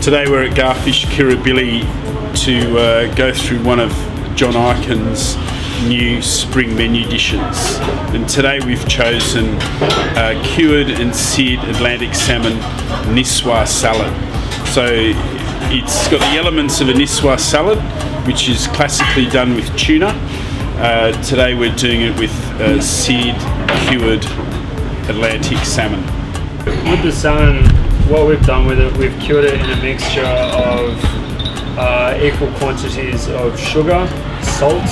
Today we're at Garfish Kirrbilli to go through one of John Icon's new spring menu dishes. And today we've chosen cured and seared Atlantic salmon niçoise salad. So it's got the elements of a niçoise salad, which is classically done with tuna. Today we're doing it with seared, cured Atlantic salmon. With the salmon, what we've done with it, we've cured it in a mixture of equal quantities of sugar, salt,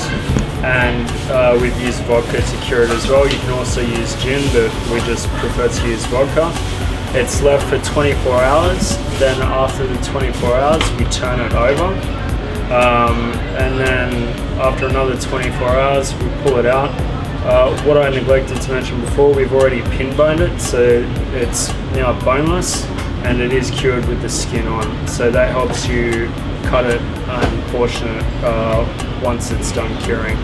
and we've used vodka to cure it as well. You can also use gin, but we just prefer to use vodka. It's left for 24 hours. Then after the 24 hours, we turn it over. And then after another 24 hours, we pull it out. What I neglected to mention before, we've already pin boned it, so it's now boneless, and it is cured with the skin on. So that helps you cut it and portion it once it's done curing.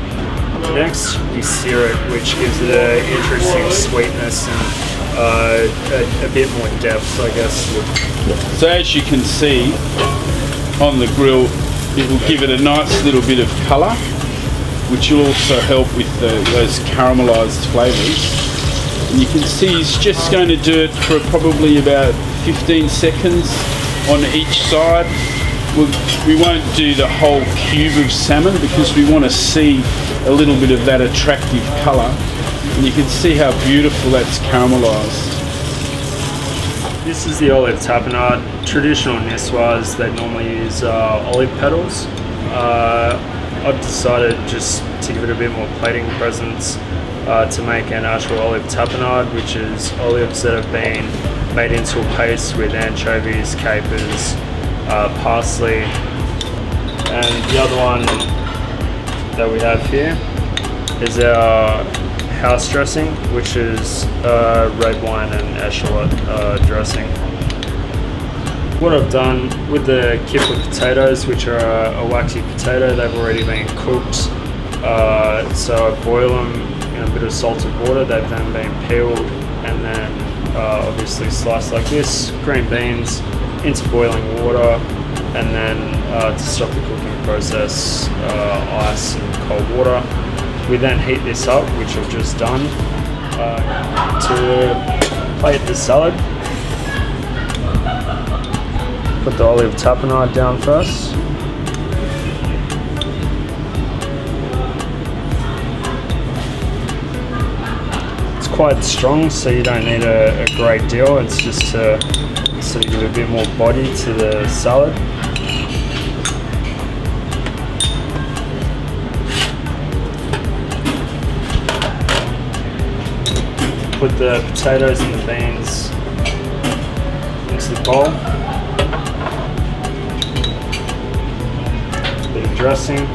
Next, we sear it, which gives it an interesting sweetness and a bit more depth, I guess. So as you can see on the grill, it will give it a nice little bit of colour, which will also help with those caramelised flavours. And you can see he's just going to do it for probably about 15 seconds on each side. We won't do the whole cube of salmon because we want to see a little bit of that attractive colour. And you can see how beautiful that's caramelised. This is the olive tapenade. Traditional niçoise, they normally use olive petals. I've decided just to give it a bit more plating presence to make an actual olive tapenade, which is olives that have been made into a paste with anchovies, capers, parsley, and the other one that we have here is our house dressing, which is red wine and eschalot dressing. What I've done with the kipper potatoes, which are a waxy potato, they've already been cooked. So I boil them in a bit of salted water. They've then been peeled and then obviously sliced like this. Green beans into boiling water, and then to stop the cooking process, ice and cold water. We then heat this up, which I've just done, to plate the salad. Put the olive tapenade down first. It's quite strong, so you don't need a great deal. It's just to sort of give a bit more body to the salad. Put the potatoes and the beans into the bowl. Bit of dressing,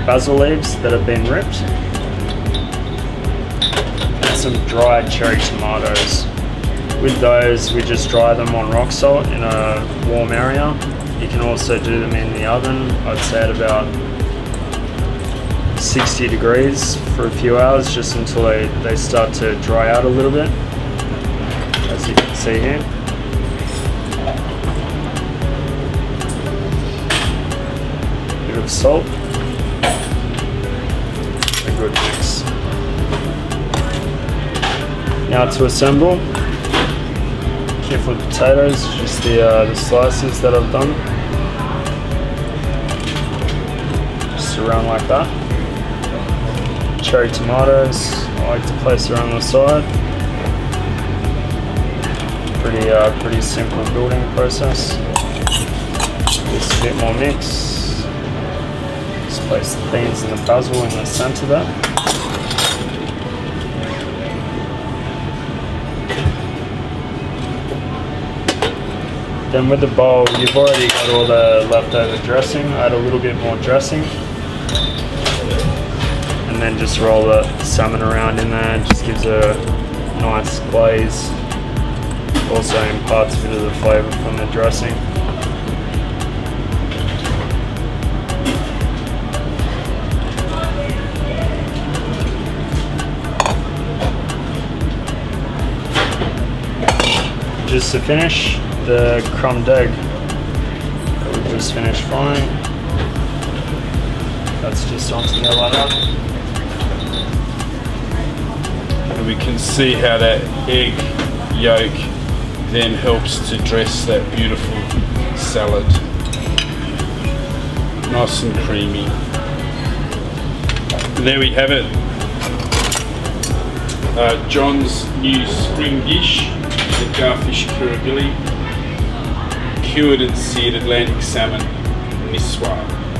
basil leaves that have been ripped, and some dried cherry tomatoes. With those, we just dry them on rock salt in a warm area. You can also do them in the oven, I'd say at about 60 degrees for a few hours, just until they start to dry out a little bit, as you can see here. Bit of salt, a good mix. Now to assemble, careful with potatoes, just the slices that I've done, just around like that. Cherry tomatoes, I like to place around the side. Pretty simple building process. Just a bit more mix. Just place the beans and the basil in the centre there. Then with the bowl, you've already got all the leftover dressing. Add a little bit more dressing. And then just roll the salmon around in there. It just gives a nice glaze. Also imparts a bit of the flavour from the dressing. Just to finish, the crumbed egg that we just finished frying. That's just onto there like that. And we can see how that egg yolk then helps to dress that beautiful salad. Nice and creamy. And there we have it. John's new spring dish, the Garfish Kirrbilli, cured and seared Atlantic salmon niçoise.